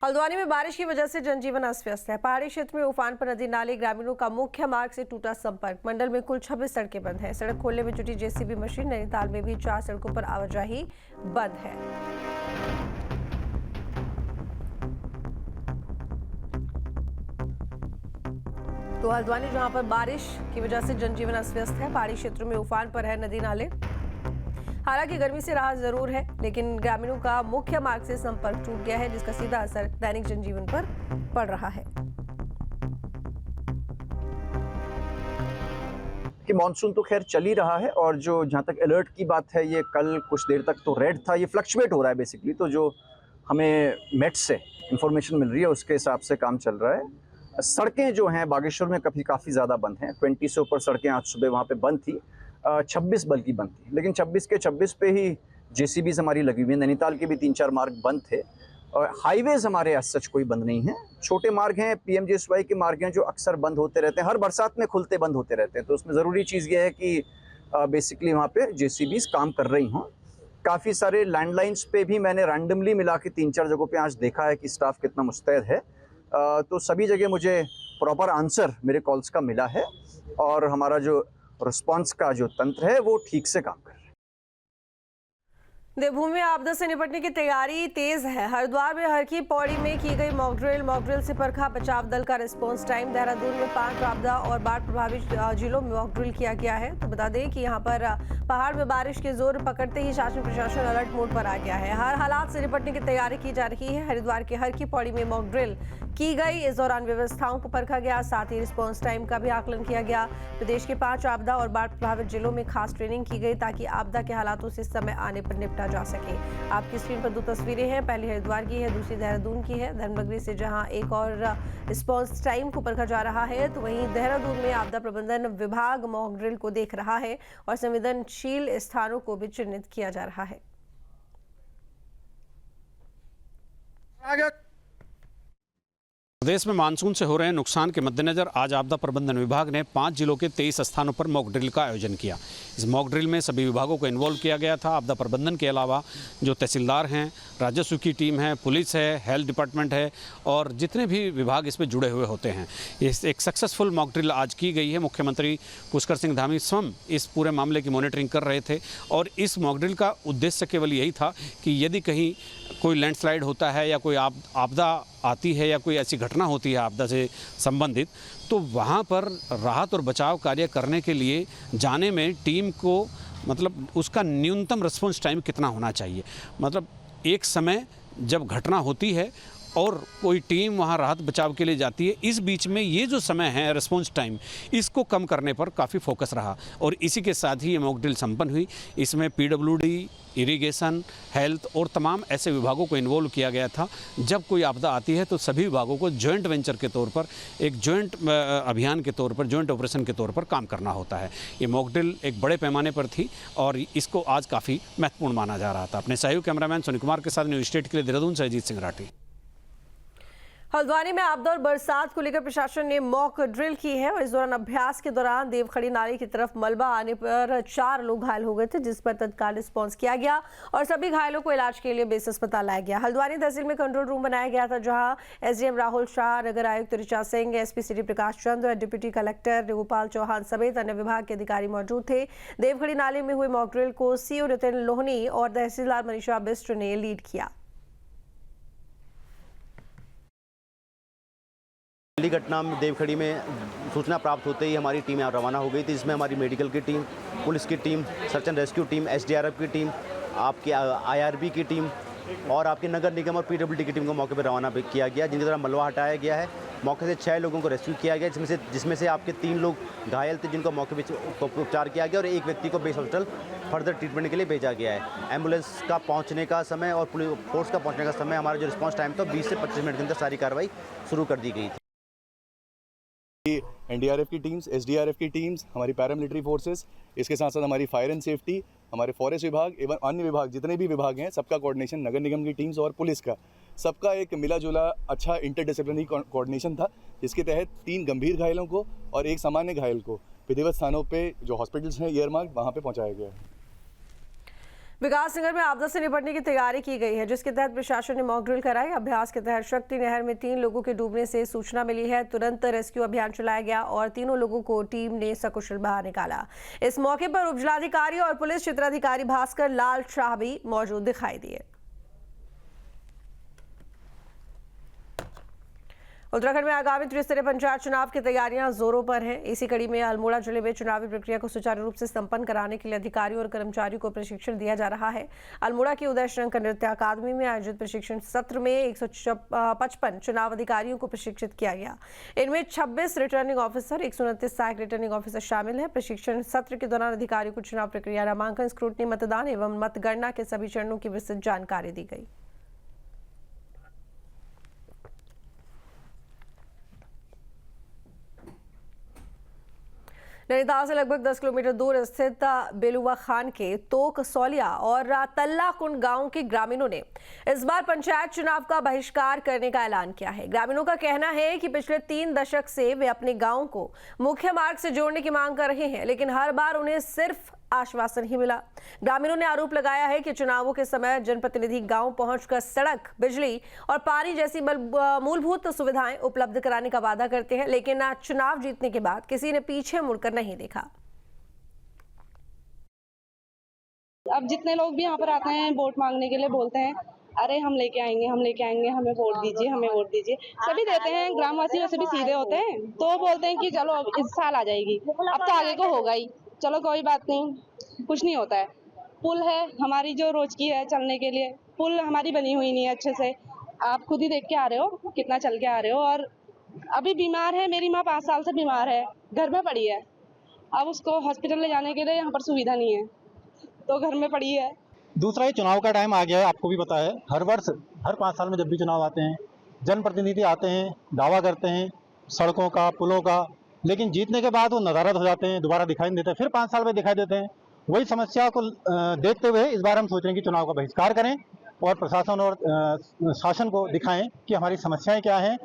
हल्द्वानी में बारिश की वजह से जनजीवन अस्त व्यस्त है। पहाड़ी क्षेत्र में उफान पर नदी नाले, ग्रामीणों का मुख्य मार्ग से टूटा संपर्क। मंडल में कुल 26 सड़कें बंद हैं। सड़क खोलने में जुटी जेसीबी मशीन। नैनीताल में भी 4 सड़कों पर आवाजाही बंद है। तो हल्द्वानी जहां पर बारिश की वजह से जनजीवन अस्त व्यस्त है, पहाड़ी क्षेत्रों में उफान पर है नदी नाले। हालांकि गर्मी से राहत जरूर है, लेकिन ग्रामीणों का मुख्य मार्ग से संपर्क टूट गया है, जिसका सीधा असर दैनिक जनजीवन पर पड़ रहा है। कि मानसून तो खैर चल ही रहा है और जो जहाँ तक अलर्ट की बात है, ये कल कुछ देर तक तो रेड था, ये फ्लक्चुएट हो रहा है बेसिकली। तो जो हमें मेट से इंफॉर्मेशन मिल रही है उसके हिसाब से काम चल रहा है। सड़कें जो हैं बागेश्वर में काफ़ी ज़्यादा बंद हैं। 20 से ऊपर सड़कें आज सुबह वहाँ पे बंद थी। 26 बल्कि बंद थी, लेकिन 26 के 26 पे ही जेसीबीज हमारी लगी हुई है। नैनीताल के भी 3-4 मार्ग बंद थे और हाईवेज हमारे आज सच कोई बंद नहीं है। छोटे मार्ग हैं, पीएमजीएसवाई के मार्ग हैं जो अक्सर बंद होते रहते हैं, हर बरसात में खुलते बंद होते रहते हैं। तो उसमें ज़रूरी चीज़ ये है कि बेसिकली वहाँ पे जेसीबीज काम कर रही हों। काफ़ी सारे लैंडलाइंस पे भी मैंने रैंडमली मिला के 3-4 जगहों पे आज देखा है कि स्टाफ कितना मुस्तैद है। तो सभी जगह मुझे प्रॉपर आंसर मेरे कॉल्स का मिला है और हमारा जो रिस्पांस का जो तंत्र है वो ठीक से काम कर रहा है। देवभूमि में आपदा से निपटने की तैयारी तेज है। हरिद्वार में हरकी पौड़ी में की गई मॉक ड्रिल से परखा बचाव दल का रिस्पांस टाइम। देहरादून में 5 आपदा और बाढ़ प्रभावित जिलों में मॉक ड्रिल किया गया है। तो बता दें कि यहां पर पहाड़ में बारिश के जोर पकड़ते ही शासन प्रशासन अलर्ट मोड पर आ गया है। हर हालात से निपटने की तैयारी की जा रही है। हरिद्वार के हरकी पौड़ी में मॉक ड्रिल की गई। इस दौरान व्यवस्थाओं को परखा गया, साथ ही रिस्पांस टाइम का भी आकलन किया गया। प्रदेश के 5 आपदा और बाढ़ प्रभावित जिलों में खास ट्रेनिंग की गई ताकि आपदा के हालातों से समय आने पर निपटा जा सके। आपकी स्क्रीन पर 2 तस्वीरें हैं, पहली हरिद्वार की है, दूसरी देहरादून की है। धर्मनगरी से जहां एक और रिस्पांस टाइम को परखा जा रहा है, तो वहीं देहरादून में आपदा प्रबंधन विभाग मॉक ड्रिल को देख रहा है और संवेदनशील स्थानों को भी चिन्हित किया जा रहा है। प्रदेश में मानसून से हो रहे नुकसान के मद्देनजर आज आपदा प्रबंधन विभाग ने 5 जिलों के 23 स्थानों पर मॉक ड्रिल का आयोजन किया। इस मॉक ड्रिल में सभी विभागों को इन्वॉल्व किया गया था। आपदा प्रबंधन के अलावा जो तहसीलदार हैं, राजस्व की टीम है, पुलिस है, हेल्थ डिपार्टमेंट है और जितने भी विभाग इसमें जुड़े हुए होते हैं। इस एक सक्सेसफुल मॉक ड्रिल आज की गई है। मुख्यमंत्री पुष्कर सिंह धामी स्वयं इस पूरे मामले की मॉनिटरिंग कर रहे थे और इस मॉक ड्रिल का उद्देश्य केवल यही था कि यदि कहीं कोई लैंडस्लाइड होता है या कोई आपदा आती है या कोई ऐसी घटना होती है आपदा से संबंधित, तो वहाँ पर राहत और बचाव कार्य करने के लिए जाने में टीम को मतलब उसका न्यूनतम रिस्पॉन्स टाइम कितना होना चाहिए। मतलब एक समय जब घटना होती है और कोई टीम वहाँ राहत बचाव के लिए जाती है, इस बीच में ये जो समय है रिस्पॉन्स टाइम, इसको कम करने पर काफ़ी फोकस रहा और इसी के साथ ही ये मॉक ड्रिल संपन्न हुई। इसमें पीडब्ल्यूडी, इरिगेशन, हेल्थ और तमाम ऐसे विभागों को इन्वॉल्व किया गया था। जब कोई आपदा आती है तो सभी विभागों को जॉइंट वेंचर के तौर पर, एक जॉइंट अभियान के तौर पर, जॉइंट ऑपरेशन के तौर पर काम करना होता है। ये मॉक ड्रिल एक बड़े पैमाने पर थी और इसको आज काफ़ी महत्वपूर्ण माना जा रहा था। अपने सहयोगी कैमरामैन सोनी कुमार के साथ न्यूज स्टेट के लिए देहरादून से अजीत सिंह राठी। हल्द्वानी में आपदा और बरसात को लेकर प्रशासन ने मॉक ड्रिल की है और इस दौरान अभ्यास के दौरान देवखड़ी नाले की तरफ मलबा आने पर 4 लोग घायल हो गए थे, जिस पर तत्काल रिस्पांस किया गया और सभी घायलों को इलाज के लिए बेस अस्पताल लाया गया। हल्द्वानी तहसील में कंट्रोल रूम बनाया गया था, जहां एसडीएम राहुल शाह, नगर आयुक्त Richa Singh, SP city Prakash Chandra, deputy collector Gopal Chauhan समेत अन्य विभाग के अधिकारी मौजूद थे। देवखड़ी नाले में हुए मॉक ड्रिल को सीओ नितिन लोहनी और तहसीलदार मनीषा बिष्ट ने लीड किया। पहली घटना में देवखड़ी में सूचना प्राप्त होते ही हमारी टीम यहाँ रवाना हो गई थी, जिसमें हमारी मेडिकल की टीम, पुलिस की team, search and rescue team, SDRF की टीम, आपकी आईआरबी की टीम और आपके नगर निगम और पीडब्ल्यूडी की टीम को मौके पर रवाना किया गया, जिनके द्वारा मलबा हटाया गया है। मौके से 6 लोगों को रेस्क्यू किया गया, जिसमें से आपके 3 लोग घायल थे, जिनको मौके पर उपचार किया गया और एक व्यक्ति को बेस हॉस्पिटल फर्दर ट्रीटमेंट के लिए भेजा गया है। एम्बुलेंस का पहुंचने का समय और पुलिस फोर्स का पहुंचने का समय, हमारा जो रिस्पांस टाइम था 20 से 25 मिनट के अंदर सारी कार्रवाई शुरू कर दी गई थी। एनडीआरएफ की टीम्स, एसडीआरएफ की टीम्स, हमारी पैरामिलिट्री फोर्सेस, इसके साथ साथ हमारी फायर एंड सेफ्टी, हमारे फॉरेस्ट विभाग एवं अन्य विभाग जितने भी विभाग हैं, सबका कोऑर्डिनेशन, नगर निगम की टीम्स और पुलिस का, सबका एक मिला जुला अच्छा इंटरडिसिप्लिनरी कोऑर्डिनेशन था, जिसके तहत 3 गंभीर घायलों को और 1 सामान्य घायल को विधिवत स्थानों पे जो हॉस्पिटल्स हैं ईयरमार्क, वहाँ पे पहुँचाया गया है। विकासनगर में आपदा से निपटने की तैयारी की गई है, जिसके तहत प्रशासन ने मॉक ड्रिल कराई। अभ्यास के तहत शक्ति नहर में 3 लोगों के डूबने से सूचना मिली है। तुरंत रेस्क्यू अभियान चलाया गया और तीनों लोगों को टीम ने सकुशल बाहर निकाला। इस मौके पर उपजिलाधिकारी और पुलिस क्षेत्राधिकारी भास्कर लाल शाह भी मौजूद दिखाई दिए। उत्तराखंड में आगामी त्रिस्तरीय पंचायत चुनाव की तैयारियां जोरों पर हैं। इसी कड़ी में अल्मोड़ा जिले में चुनावी प्रक्रिया को सुचारू रूप से संपन्न कराने के लिए अधिकारियों और कर्मचारियों को प्रशिक्षण दिया जा रहा है। अल्मोड़ा की उदय शंकर नृत्य अकादमी में आयोजित प्रशिक्षण सत्र में 155 चुनाव अधिकारियों को प्रशिक्षित किया गया। इनमें 26 रिटर्निंग ऑफिसर, 129 सहायक रिटर्निंग ऑफिसर शामिल हैं। प्रशिक्षण सत्र के दौरान अधिकारियों को चुनाव प्रक्रिया, नामांकन, स्क्रूटनी, मतदान एवं मतगणना के सभी चरणों की विस्तृत जानकारी दी गई। नैनीताल से लगभग 10 किलोमीटर दूर स्थित बेलुवा खान के तोक सौलिया और तल्ला कुंड गांव के ग्रामीणों ने इस बार पंचायत चुनाव का बहिष्कार करने का ऐलान किया है। ग्रामीणों का कहना है कि पिछले 3 दशक से वे अपने गांव को मुख्य मार्ग से जोड़ने की मांग कर रहे हैं, लेकिन हर बार उन्हें सिर्फ आश्वासन ही मिला। ग्रामीणों ने आरोप लगाया है कि चुनावों के समय जनप्रतिनिधि गांव पहुंचकर सड़क, बिजली और पानी जैसी मूलभूत सुविधाएं उपलब्ध कराने का वादा करते हैं, लेकिन चुनाव जीतने के बाद किसी ने पीछे मुड़कर नहीं देखा। अब जितने लोग भी यहाँ पर आते हैं वोट मांगने के लिए, बोलते हैं अरे हम लेके आएंगे, हमें वोट दीजिए, हमें वोट दीजिए। सभी देते हैं, ग्रामवासी वैसे भी सीधे होते हैं, तो बोलते हैं कि चलो अब इस साल आ जाएगी, अब तो आगे को होगा ही, चलो कोई बात नहीं, कुछ नहीं होता है। पुल है हमारी जो रोज की है चलने के लिए, पुल हमारी बनी हुई नहीं है अच्छे से। आप खुद ही देख के आ रहे हो कितना चल के आ रहे हो। और अभी बीमार है मेरी माँ, 5 साल से बीमार है, घर में पड़ी है। अब उसको हॉस्पिटल ले जाने के लिए यहाँ पर सुविधा नहीं है, तो घर में पड़ी है। दूसरा, ये चुनाव का टाइम आ गया है, आपको भी पता है। हर वर्ष, हर 5 साल में जब भी चुनाव आते हैं, जनप्रतिनिधि आते हैं, दावा करते हैं सड़कों का, पुलों का, लेकिन जीतने के बाद वो नदारद हो जाते हैं, दोबारा दिखाई नहीं देते, फिर 5 साल में दिखाई देते हैं। वही समस्या को देखते हुए इस बार हम सोच रहे हैं कि चुनाव का बहिष्कार करें और प्रशासन और शासन को दिखाएं कि हमारी समस्याएं क्या हैं,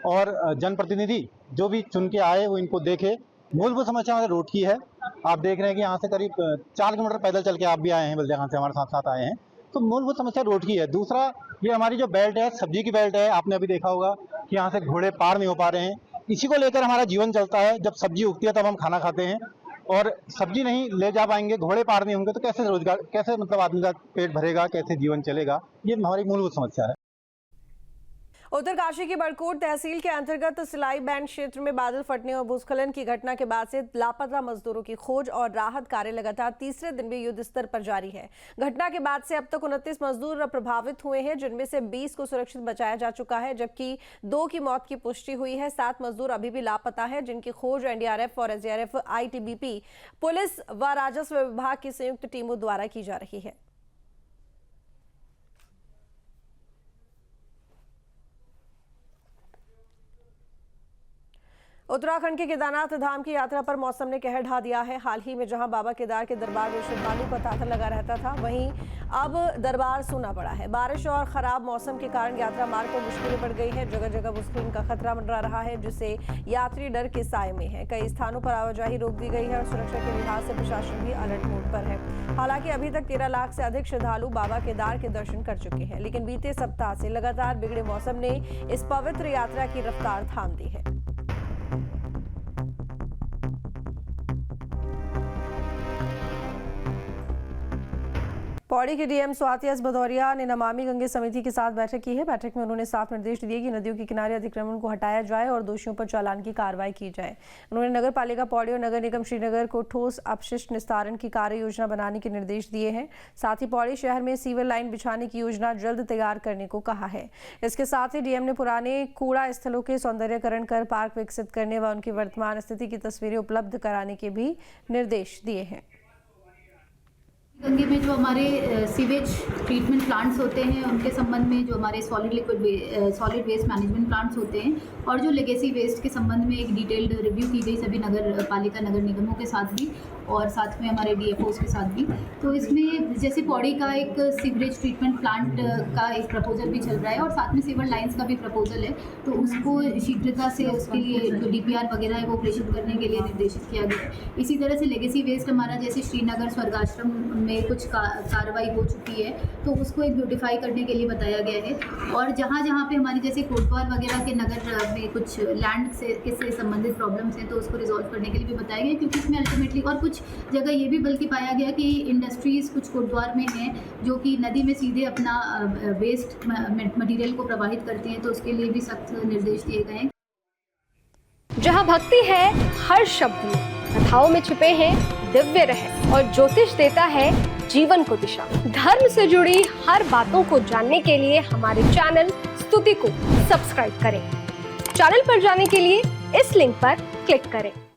और जनप्रतिनिधि जो भी चुन के आए वो इनको देखे। मूलभूत समस्या हमारे रोड की है। आप देख रहे हैं कि यहाँ से करीब 4 किलोमीटर पैदल चल के आप भी आए हैं, बल्दिया खान से हमारे साथ साथ आए हैं, तो मूलभूत समस्या रोड की है। दूसरा, ये हमारी जो बेल्ट है, सब्जी की बेल्ट है, आपने अभी देखा होगा कि यहाँ से घोड़े पार नहीं हो पा रहे हैं। इसी को लेकर हमारा जीवन चलता है। जब सब्जी उगती है तब हम खाना खाते हैं, और सब्जी नहीं ले जा पाएंगे, घोड़े पार नहीं होंगे, तो कैसे रोजगार, कैसे मतलब आदमी का पेट भरेगा, कैसे जीवन चलेगा, ये हमारी मूलभूत समस्या है। उत्तरकाशी की बड़कोट तहसील के अंतर्गत सिलाई बैंड क्षेत्र में बादल फटने और भूस्खलन की घटना के बाद से लापता मजदूरों की खोज और राहत कार्य लगातार तीसरे दिन भी युद्ध स्तर पर जारी है। घटना के बाद से अब तक 29 मजदूर प्रभावित हुए हैं, जिनमें से 20 को सुरक्षित बचाया जा चुका है, जबकि 2 की मौत की पुष्टि हुई है। 7 मजदूर अभी भी लापता है, जिनकी खोज एनडीआरएफ और एसडीआरएफ, आईटीबीपी, पुलिस व राजस्व विभाग की संयुक्त टीमों द्वारा की जा रही है। उत्तराखंड के केदारनाथ धाम की यात्रा पर मौसम ने कहर ढा दिया है। हाल ही में जहां बाबा केदार के दरबार में श्रद्धालुओं का तांता लगा रहता था, वहीं अब दरबार सूना पड़ा है। बारिश और खराब मौसम के कारण यात्रा मार्ग पर मुश्किलें बढ़ गई है। जगह जगह भूस्खलन का खतरा मंडरा रहा है, जिससे यात्री डर के साए में है। कई स्थानों पर आवाजाही रोक दी गई है और सुरक्षा के लिहाज से प्रशासन भी अलर्ट मोड पर है। हालांकि अभी तक 13 लाख से अधिक श्रद्धालु बाबा केदार के दर्शन कर चुके हैं, लेकिन बीते सप्ताह से लगातार बिगड़े मौसम ने इस पवित्र यात्रा की रफ्तार थाम दी है। पौड़ी के डीएम स्वाति एस भदौरिया ने नमामि गंगे समिति के साथ बैठक की है। बैठक में उन्होंने साफ निर्देश दिए कि नदियों के किनारे अतिक्रमण को हटाया जाए और दोषियों पर चालान की कार्रवाई की जाए। उन्होंने नगर पालिका पौड़ी और नगर निगम श्रीनगर को ठोस अपशिष्ट निस्तारण की कार्य योजना बनाने के निर्देश दिए हैं। साथ ही पौड़ी शहर में सीवर लाइन बिछाने की योजना जल्द तैयार करने को कहा है। इसके साथ ही डीएम ने पुराने कूड़ा स्थलों के सौंदर्यकरण कर पार्क विकसित करने व उनकी वर्तमान स्थिति की तस्वीरें उपलब्ध कराने के भी निर्देश दिए हैं। गंगे में जो हमारे सीवेज ट्रीटमेंट प्लांट्स होते हैं, उनके संबंध में जो हमारे सॉलिड वेस्ट मैनेजमेंट प्लांट्स होते हैं, और जो लेगेसी वेस्ट के संबंध में एक डिटेल्ड रिव्यू की गई सभी नगर पालिका नगर निगमों के साथ भी, और साथ में हमारे DFOs के साथ भी। तो इसमें जैसे पौड़ी का एक सीवरेज ट्रीटमेंट प्लांट का एक प्रपोजल भी चल रहा है और साथ में सीवर लाइंस का भी प्रपोजल है, तो उसको शीघ्रता से उसके लिए जो DPR वगैरह है वो प्रेषित करने के लिए निर्देशित किया गया है। इसी तरह से लेगेसी वेस्ट हमारा जैसे श्रीनगर स्वर्गाश्रम में कुछ कार्रवाई हो चुकी है, तो उसको एक ब्यूटिफाई करने के लिए बताया गया है। और जहाँ जहाँ पे हमारी जैसे कोटद्वार वगैरह के नगर में कुछ लैंड से संबंधित प्रॉब्लम्स हैं, तो उसको रिजॉल्व करने के लिए भी बताया गया, क्योंकि इसमें अल्टीमेटली और कुछ जगह ये भी बल्कि पाया गया कि इंडस्ट्रीज़ कुछ कोटद्वार में हैं जो कि नदी में सीधे अपना वेस्ट मटेरियल को प्रवाहित करती हैं, तो उसके लिए भी सख्त निर्देश दिए गए हैं। जहाँ भक्ति है हर शब्द में, कथाओं में छुपे हैं दिव्य रहस्य और ज्योतिष देता है जीवन को दिशा। धर्म से जुड़ी हर बातों को जानने के लिए हमारे चैनल स्तुति को सब्सक्राइब करें। चैनल पर जाने के लिए इस लिंक पर क्लिक करें।